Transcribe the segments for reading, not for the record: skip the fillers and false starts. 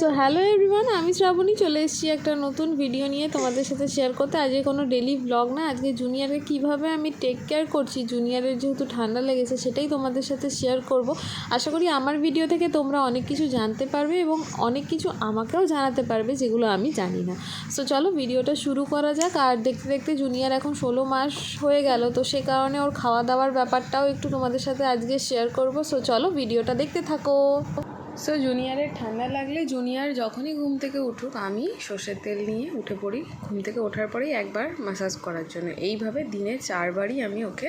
So hello everyone, আমি শ্রাবণী চলে এসেছি একটা নতুন ভিডিও নিয়ে তোমাদের সাথে শেয়ার করতে। আজকে কোনো ডেলি ব্লগ না, আজকে জুনিয়রকে কীভাবে আমি টেক কেয়ার করছি, জুনিয়রের যেহেতু ঠান্ডা লেগেছে সেটাই তোমাদের সাথে শেয়ার করব। আশা করি আমার ভিডিও থেকে তোমরা অনেক কিছু জানতে পারবে এবং অনেক কিছু আমাকেও জানাতে পারবে যেগুলো আমি জানি না। সো চলো ভিডিওটা শুরু করা যাক। আর দেখতে দেখতে জুনিয়র এখন 16 মাস হয়ে গেল, তো সে কারণে ওর খাওয়া দাওয়ার ব্যাপারটাও একটু তোমাদের সাথে আজকে শেয়ার করব। সো চলো ভিডিওটা দেখতে থাকো। সো জুনিয়রের ঠান্ডা লাগলে জুনিয়র যখনই ঘুম থেকে উঠুক আমি সর্ষের তেল নিয়ে উঠে পড়ি। ঘুম থেকে ওঠার পরেই একবার ম্যাসাজ করার জন্য, এইভাবে দিনে 4 বারই আমি ওকে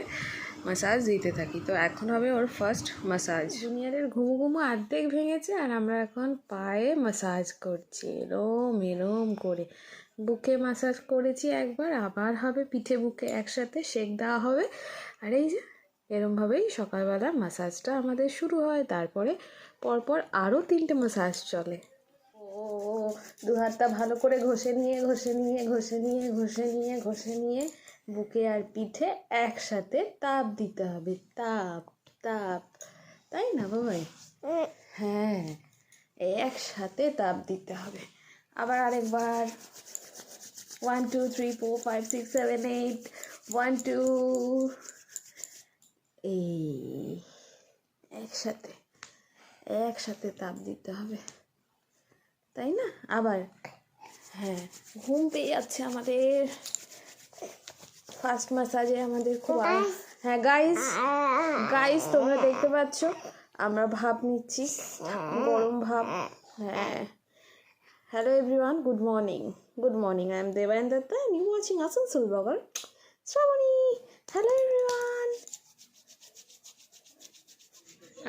ম্যাসাজ দিতে থাকি। তো এখন হবে ওর ফার্স্ট ম্যাসাজ। জুনিয়রের ঘুমো অর্ধেক ভেঙেছে আর আমরা এখন পায়ে ম্যাসাজ করছি এরম এরম করে। বুকে ম্যাসাজ করেছি একবার, আবার হবে পিঠে বুকে একসাথে সেক দেওয়া হবে। আর এই যে এরমভাবেই সকালবেলা ম্যাসাজটা আমাদের শুরু হয়। তারপরে পরপর আরও 3টে ম্যাসাজ চলে। দু হাতটা ভালো করে ঘষে নিয়ে বুকে আর পিঠে একসাথে তাপ দিতে হবে। তাপ তাপ, তাই না বাবাই? হ্যাঁ, একসাথে তাপ দিতে হবে। আবার আরেকবার 1 2 3 4 5 6 7 8 1 2, এই একসাথে তাপ দিতে হবে, তাই না? আবার হ্যাঁ, ঘুম পেয়ে যাচ্ছে আমাদের। ফার্স্ট ম্যাসাজে আমাদের খুব হ্যাঁ গাইস তোমরা দেখতে পাচ্ছ আমরা ভাপ নিচ্ছি, গরম ভাপ। হ্যাঁ, hello everyone, good morning, I am Debayan Datta and you watching Asansol blogger Shrabani. Hello everyone.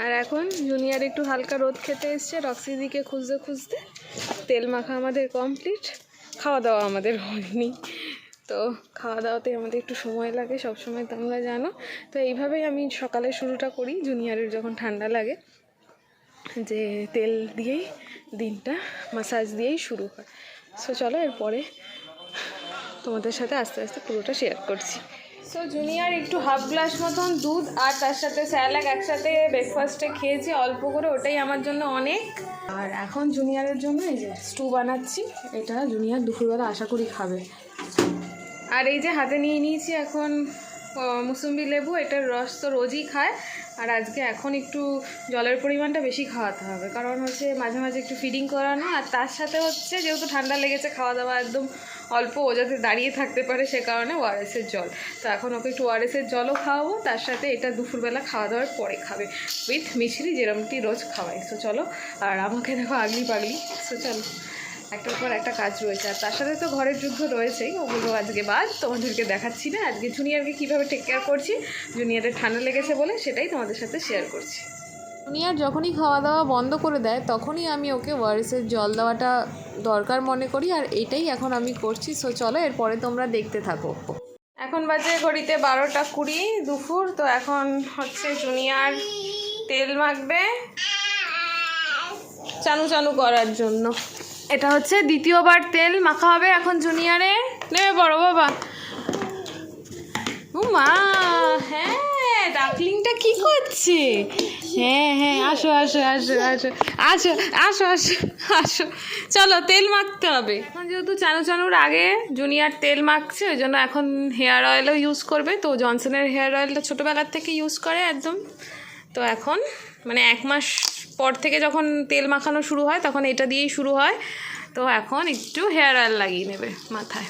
আর এখন জুনিয়র একটু হালকা রোদ খেতে এসছে রক্সিদিকে খুঁজতে। তেল মাখা আমাদের কমপ্লিট, খাওয়া দাওয়া আমাদের হয়নি। তো খাওয়া দাওয়াতে আমাদের একটু সময় লাগে সবসময়, তোমরা জানো। তো এইভাবেই আমি সকালে শুরুটা করি জুনিয়রের যখন ঠান্ডা লাগে, যে তেল দিয়েই দিনটা ম্যাসাজ দিয়েই শুরু হয়। সো চলো এরপরে তোমাদের সাথে আস্তে আস্তে পুরোটা শেয়ার করছি। সো জুনিয়র একটু হাফ গ্লাস মতন দুধ আর তার সাথে স্যালাড একসাথে ব্রেকফাস্টে খেয়েছি অল্প করে, ওটাই আমার জন্য অনেক। আর এখন জুনিয়রের জন্য এই যে স্টু বানাচ্ছি, এটা জুনিয়র দুপুরবেলা আশা করি খাবে। আর এই যে হাতে নিয়ে নিয়েছি এখন মুসুম্বি লেবু, এটার রস তো রোজই খায়। আর আজকে এখন একটু জলের পরিমাণটা বেশি খাওয়াতে হবে, কারণ হচ্ছে মাঝে মাঝে একটু ফিডিং করানো। আর তার সাথে হচ্ছে যেহেতু ঠান্ডা লেগেছে, খাওয়া দাওয়া একদম অল্প, ও যাতে দাঁড়িয়ে থাকতে পারে সে কারণে ওআরএসের জল। তো এখন ওকে একটু ওআরএসের জলও খাওয়াবো, তার সাথে এটা দুপুরবেলা খাওয়া দাওয়ার পরে খাবে উইথ মিছরি, যেরকমটি রোজ খাওয়াই। সো চলো, আর আমাকে দেখো আগলি পাগলি। সো চলো, একটার পর একটা কাজ রয়েছে। আর তার সাথে তো ঘরের যুদ্ধ রয়েছেই, ওগুলো আজকে বাদ তোমাদেরকে দেখাচ্ছি না। আজকে জুনিয়রকে কীভাবে টেক কেয়ার করছি, জুনিয়রের ঠান্ডা লেগেছে বলে, সেটাই তোমাদের সাথে শেয়ার করছি। জুনিয়র যখনই খাওয়া দাওয়া বন্ধ করে দেয় তখনই আমি ওকে ওআরএসের জল দেওয়াটা দরকার মনে করি, আর এটাই এখন আমি করছি। সো চলো এরপরে তোমরা দেখতে থাকো। এখন বাজে ঘড়িতে 12টা 20 দুপুর। তো এখন হচ্ছে জুনিয়র তেল মাখবে চানু করার জন্য। এটা হচ্ছে দ্বিতীয়বার তেল মাখা হবে এখন জুনিয়রে। নেবে বড় বাবা। ও মা, হ্যাঁ ডাকলিংটা কি করছে? হ্যাঁ আসো, চলো তেল মাখতে হবে। এখন যেহেতু চানুর আগে জুনিয়র তেল মাখছে, ওই জন্য এখন হেয়ার অয়েলও ইউজ করবে। তো জনসনের হেয়ার অয়েলটা ছোটোবেলার থেকে ইউজ করে একদম। তো এখন মানে 1 মাস পর থেকে যখন তেল মাখানো শুরু হয় তখন এটা দিয়েই শুরু হয়। তো এখন একটু হেয়ার অয়েল লাগিয়ে নেবে মাথায়,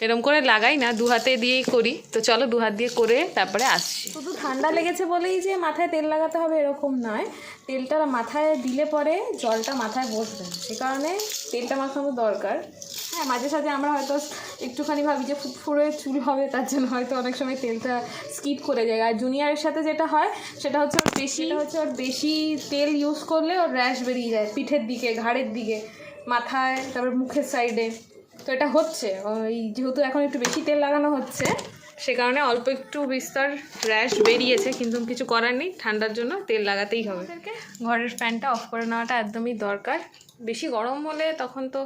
এরকম করে লাগাই না, 2 হাতে দিয়েই করি। তো চলো 2 হাত দিয়ে করে তারপরে আসছি। শুধু ঠান্ডা লেগেছে বলেই যে মাথায় তেল লাগাতে হবে এরকম নয়, তেলটা মাথায় দিলে পরে জলটা মাথায় বসবে না, সে কারণে তেলটা মাখানো দরকার। হ্যাঁ, মাঝে সাঝে আমরা হয়তো একটুখানি ভাবি যে ফুরফুরে চুল হবে, তার জন্য হয়তো অনেক সময় তেলটা স্কিপ করে যায়। আর জুনিয়রের সাথে যেটা হয় সেটা হচ্ছে ওর বেশি তেল ইউজ করলে ওর র্যাশ বেরিয়ে যায় পিঠের দিকে, ঘাড়ের দিকে, মাথায়, তারপর মুখের সাইডে। তো এটা হচ্ছে ওই যেহেতু এখন একটু বেশি তেল লাগানো হচ্ছে, সে কারণে অল্প একটু বিস্তর র্যাশ বেরিয়েছে, কিন্তু কিছু করার নেই, ঠান্ডার জন্য তেল লাগাতেই হবে। ঘরের ফ্যানটা অফ করে নেওয়াটা একদমই দরকার। বেশি গরম হলে তখন তো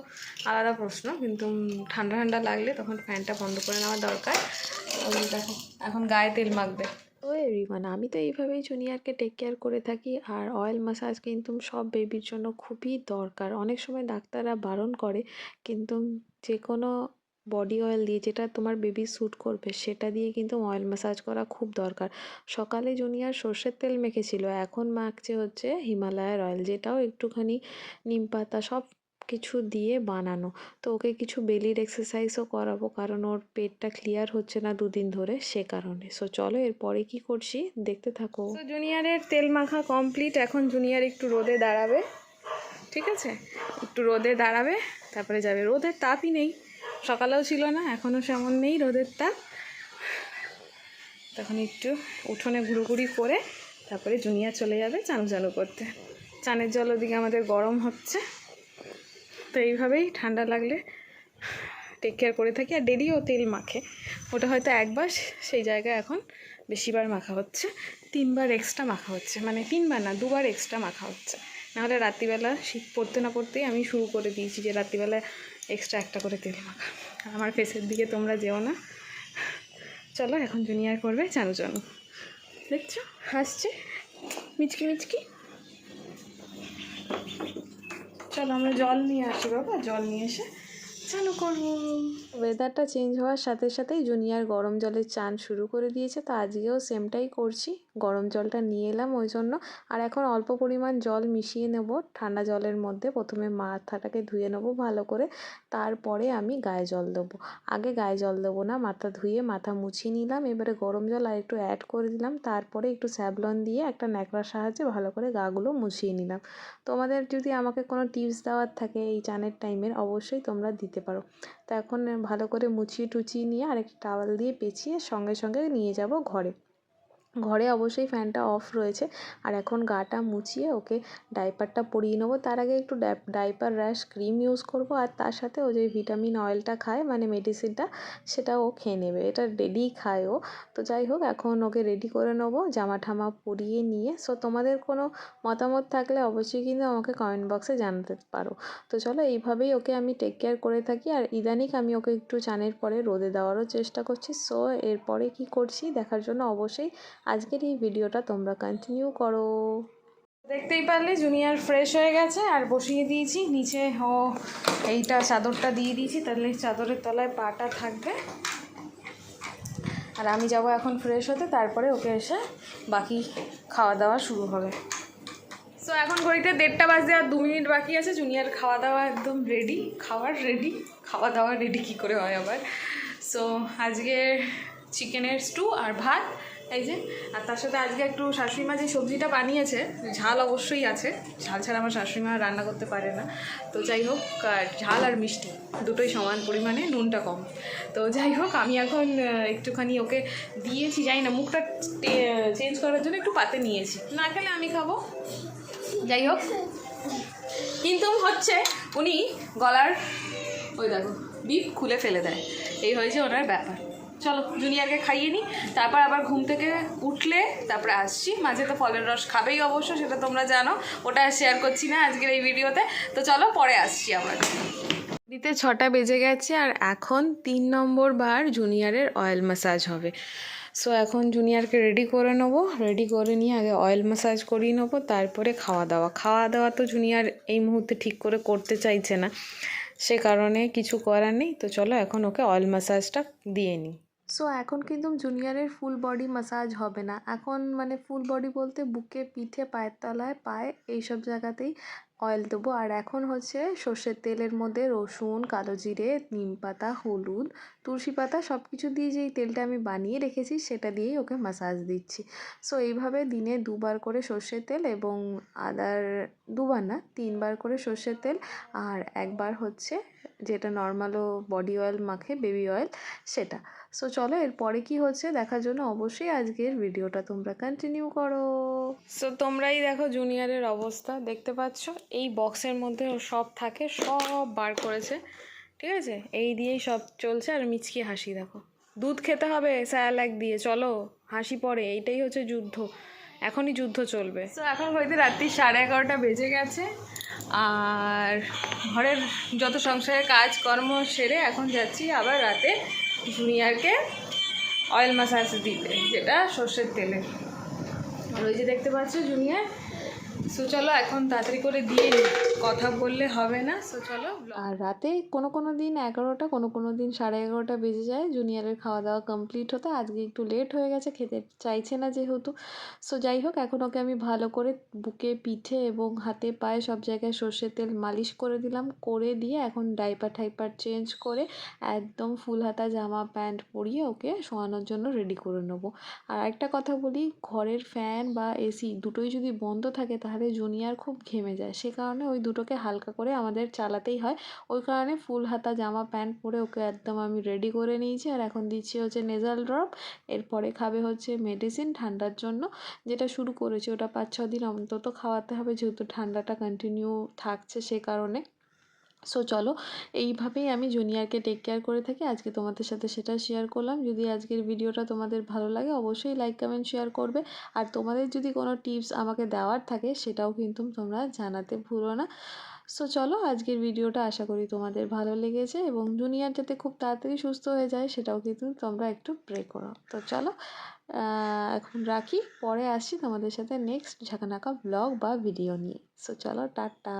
আলাদা প্রশ্ন, কিন্তু ঠান্ডা লাগলে তখন ফ্যানটা বন্ধ করে নেওয়া দরকার। দেখো এখন গায়ে তেল মাখবে। তো এভরিওয়ান, আমি তো এইভাবেই জুনিয়রকে টেক কেয়ার করে থাকি। আর অয়েল ম্যাসাজ কিন্তু সব বেবির জন্য খুবই দরকার। অনেক সময় ডাক্তাররা বারণ করে, কিন্তু যে কোনো বডি অয়েল দিয়ে যেটা তোমার বেবি স্যুট করবে সেটা দিয়ে কিন্তু অয়েল ম্যাসাজ করা খুব দরকার। সকালে জুনিয়র সর্ষের তেল মেখেছিল, এখন মাখছে হচ্ছে হিমালয়ার অয়েল, যেটাও একটুখানি নিম পাতা সব কিছু দিয়ে বানানো। তো ওকে কিছু বেলির এক্সারসাইজও করাবো, কারণ ওর পেটটা ক্লিয়ার হচ্ছে না দুদিন ধরে, সে কারণে। সো চলো এরপরে কি করছি দেখতে থাকো। তো জুনিয়রের তেল মাখা কমপ্লিট। এখন জুনিয়র একটু রোদে দাঁড়াবে, ঠিক আছে, একটু রোদে দাঁড়াবে, তারপরে যাবে। রোদের তাপই নেই, সকালেও ছিল না, এখনও সেমন নেই রোদের তাপ। তখন একটু উঠোনে ঘুরোঘুরি করে তারপরে জুনিয়র চলে যাবে চানু চানু করতে। চানের জল ওদিকে আমাদের গরম হচ্ছে। তো এইভাবেই ঠান্ডা লাগলে টেক কেয়ার করে থাকি। আর ডেলিও তেল মাখে, ওটা হয়তো একবার, সেই জায়গায় এখন বেশিবার মাখা হচ্ছে, 3বার এক্সট্রা মাখা হচ্ছে, মানে 3বার না 2বার এক্সট্রা মাখা হচ্ছে। নাহলে রাত্রিবেলা শীত পড়তে না পড়তেই আমি শুরু করে দিয়েছি যে রাত্রিবেলা এক্সট্রা একটা করে তেল মাখা। আর আমার ফেসের দিকে তোমরা যেও না। চলো এখন জুনিয়র করবে চানু চানু, দেখছো হাসছে মিচকি মিচকি। চলো আমরা জল নিয়ে আসি বাবা, জল নিয়ে এসে চালু করবো। ওয়েদারটা চেঞ্জ হওয়ার সাথে সাথেই জুনিয়র গরম জলে চান শুরু করে দিয়েছে। তো আজকেও সেমটাই করছি, গরম জলটা নিয়ে এলাম ওই জন্য। আর এখন অল্প পরিমাণ জল মিশিয়ে নেব ঠান্ডা জলের মধ্যে। প্রথমে মাথাটাকে ধুয়ে নেবো ভালো করে, তারপরে আমি গায়ে জল দেবো। আগে গায়ে জল দেবো না, মাথা ধুয়ে মাথা মুছিয়ে নিলাম, এবারে গরম জল আর একটু অ্যাড করে দিলাম, তারপরে একটু স্যাভলন দিয়ে একটা ন্যাকড়ার সাহায্যে ভালো করে গাগুলো মুছিয়ে নিলাম। তোমাদের যদি আমাকে কোনো টিপস দেওয়ার থাকে এই চানের টাইমের, অবশ্যই তোমরা দিতে পারো। তো এখন ভালো করে মুছিয়ে টুচিয়ে নিয়ে আরেকটা টাওয়াল দিয়ে পেঁচিয়ে সঙ্গে সঙ্গে নিয়ে যাব ঘরে। ঘরে অবশ্যই ফ্যানটা অফ রয়েছে। আর এখন গাটা মুছিয়ে ওকে ডাইপারটা পরিয়ে নেবো। তার আগে একটু ডাইপার র্যাশ ক্রিম ইউজ করব, আর তার সাথে ও যে ভিটামিন অয়েলটা খায় মানে মেডিসিনটা, সেটা ও খেয়ে নেবে। এটা রেডি খায় ও। তো যাই হোক, এখন ওকে রেডি করে নেবো জামা ঠামা পরিয়ে নিয়ে। সো তোমাদের কোনো মতামত থাকলে অবশ্যই কিন্তু আমাকে কমেন্ট বক্সে জানাতে পারো। তো চলো এইভাবেই ওকে আমি টেক কেয়ার করে থাকি। আর ইদানিং আমি ওকে একটু চানের পরে রোদে দেওয়ারও চেষ্টা করছি। সো এরপরে কি করছি দেখার জন্য অবশ্যই আজকের এই ভিডিওটা তোমরা কন্টিনিউ করো। দেখতেই পারলে জুনিয়র ফ্রেশ হয়ে গেছে, আর বসিয়ে দিয়েছি নিচে। ও এইটা চাদরটা দিয়ে দিয়েছি, তাহলে চাদরের তলায় পাটা থাকবে। আর আমি যাব এখন ফ্রেশ হতে, তারপরে ওকে এসে বাকি খাওয়া দাওয়া শুরু হবে। সো এখন ঘড়িতে 1:30 বাজে, আর 2 মিনিট বাকি আছে। জুনিয়র খাওয়া দাওয়া একদম রেডি, খাওয়া দাওয়া রেডি কী করে হয় আবার। সো আজকে চিকেনের স্টু আর ভাত, এই যে। আর তার সাথে আজকে একটু শাশুড়ি মা যে সবজিটা বানিয়েছে, ঝাল অবশ্যই আছে, ঝাল ছাড়া আমার শাশুড়ি মা রান্না করতে পারে না। তো যাই হোক, ঝাল আর মিষ্টি দুটোই সমান পরিমাণে, নুনটা কম। তো যাই হোক, আমি এখন একটুখানি ওকে দিয়েছি, যাই না, মুখটা চেঞ্জ করার জন্য একটু পাতে নিয়েছি, না খেলে আমি খাবো। যাই হোক, কিন্তু হচ্ছে উনি গলার ওই দেখো বিপ খুলে ফেলে দেয়, এই হয়েছে ওনার ব্যাপার। চলো জুনিয়রকে খাইয়ে নিই, তারপর আবার ঘুম থেকে উঠলে তারপরে আসছি। মাঝে তো ফলের রস খাবেই অবশ্য, সেটা তোমরা জানো, ওটা শেয়ার করছি না আজকের এই ভিডিওতে। তো চলো পরে আসছি আবার। দিতে 6টা বেজে গেছে, আর এখন 3 নম্বর বার জুনিয়রের অয়েল ম্যাসাজ হবে। সো এখন জুনিয়রকে রেডি করে নেবো, রেডি করে নিয়ে আগে অয়েল ম্যাসাজ করিয়ে নেবো, তারপরে খাওয়া দাওয়া তো জুনিয়র এই মুহূর্তে ঠিক করে করতে চাইছে না, সে কারণে কিছু করার নেই। তো চলো এখন ওকে অয়েল ম্যাসাজটা দিয়ে নিই। সো এখন কিন্তু জুনিয়রের ফুল বডি ম্যাসাজ হবে না। এখন মানে ফুল বডি বলতে বুকে, পিঠে, পায়ের তলায়, পায়ে, এইসব জায়গাতেই অয়েল দেবো। আর এখন হচ্ছে সর্ষের তেলের মধ্যে রসুন, কালো জিরে, নিম পাতা, হলুদ, তুলসী পাতা সব কিছু দিয়ে যেই তেলটা আমি বানিয়ে রেখেছি সেটা দিয়েই ওকে ম্যাসাজ দিচ্ছি। সো এইভাবে দিনে 2বার করে সর্ষের তেল এবং আদার 2বার না 3বার করে সর্ষের তেল, আর 1বার হচ্ছে যেটা নর্মালও বডি অয়েল মাখে, বেবি অয়েল, সেটা। সো চলো এরপরে কি হচ্ছে দেখার জন্য অবশ্যই আজকের ভিডিওটা তোমরা কন্টিনিউ করো। সো তোমরাই দেখো জুনিয়রের অবস্থা, দেখতে পাচ্ছ এই বক্সের মধ্যে ও সব থাকে, সব বার করেছে, ঠিক আছে, এই দিয়েই সব চলছে। আর মিচকি হাসি দেখো, দুধ খেতে হবে স্যালাক দিয়ে, চলো হাসি পড়ে, এইটাই হচ্ছে যুদ্ধ, এখনই যুদ্ধ চলবে। সো এখন হয়তো রাত্রি 11:30 বেজে গেছে, আর ঘরের যত সংসারের কাজকর্ম সেরে এখন যাচ্ছি আবার রাতে জুনিয়রকে অয়েল মাসাজ দিতে, যেটা সর্ষের তেলের। আর ওই যে দেখতে পাচ্ছ জুনিয়ার। সো চলো এখন তাড়াতাড়ি করে দিয়ে নিই, কথা বললে হবে না। সো চলো। আর রাতে কোনো দিন 11টা, কোনো দিন 11:30 বেজে যায় জুনিয়রের খাওয়া দাওয়া কমপ্লিট হতে। আজকে একটু লেট হয়ে গেছে, খেতে চাইছে না যেহেতু। সো যাই হোক, এখন ওকে আমি ভালো করে বুকে, পিঠে এবং হাতে পায়ে সব জায়গায় সর্ষের তেল মালিশ করে দিলাম। করে দিয়ে এখন ডাইপার টাইপার চেঞ্জ করে একদম ফুল হাতা জামা প্যান্ট পরিয়ে ওকে শোয়ানোর জন্য রেডি করে নেবো। আর একটা কথা বলি, ঘরের ফ্যান বা এসি দুটোই যদি বন্ধ থাকে তাহলে জুনিয়র খুব ঘেমে যায়। সে কারণে ওই দুটোকে হালকা করে আমাদের চালাতেই হয়। ওই কারণে ফুল হাতা জামা প্যান্ট পরে ওকে একদম আমি রেডি করে নিয়েছি। আর এখন দিচ্ছি হচ্ছে নেজাল ড্রপ। এরপরে খাবে হচ্ছে মেডিসিন ঠান্ডার জন্য, যেটা শুরু করেছি ওটা 5-6 দিন অন্তত খাওয়াতে হবে, যেহেতু ঠান্ডাটা কন্টিনিউ থাকছে সে কারণে। সো চলো, এইভাবেই আমি জুনিয়রকে টেক কেয়ার করে থাকি। আজকে তোমাদের সাথে সেটা শেয়ার করলাম। যদি আজকের ভিডিওটা তোমাদের ভালো লাগে অবশ্যই লাইক কমেন্ট শেয়ার করবে। আর তোমাদের যদি কোনো টিপস আমাকে দেওয়ার থাকে সেটাও কিন্তু তোমরা জানাতে ভুলো না। সো চলো, আজকের ভিডিওটা আশা করি তোমাদের ভালো লেগেছে এবং জুনিয়র যাতে খুব তাড়াতাড়ি সুস্থ হয়ে যায় সেটাও কিন্তু তোমরা একটু প্রে করো। তো চলো এখন রাখি, পরে আসছি তোমাদের সাথে নেক্সট ঝাঁকানাকা ব্লগ বা ভিডিও নিয়ে। সো চলো, টাটা।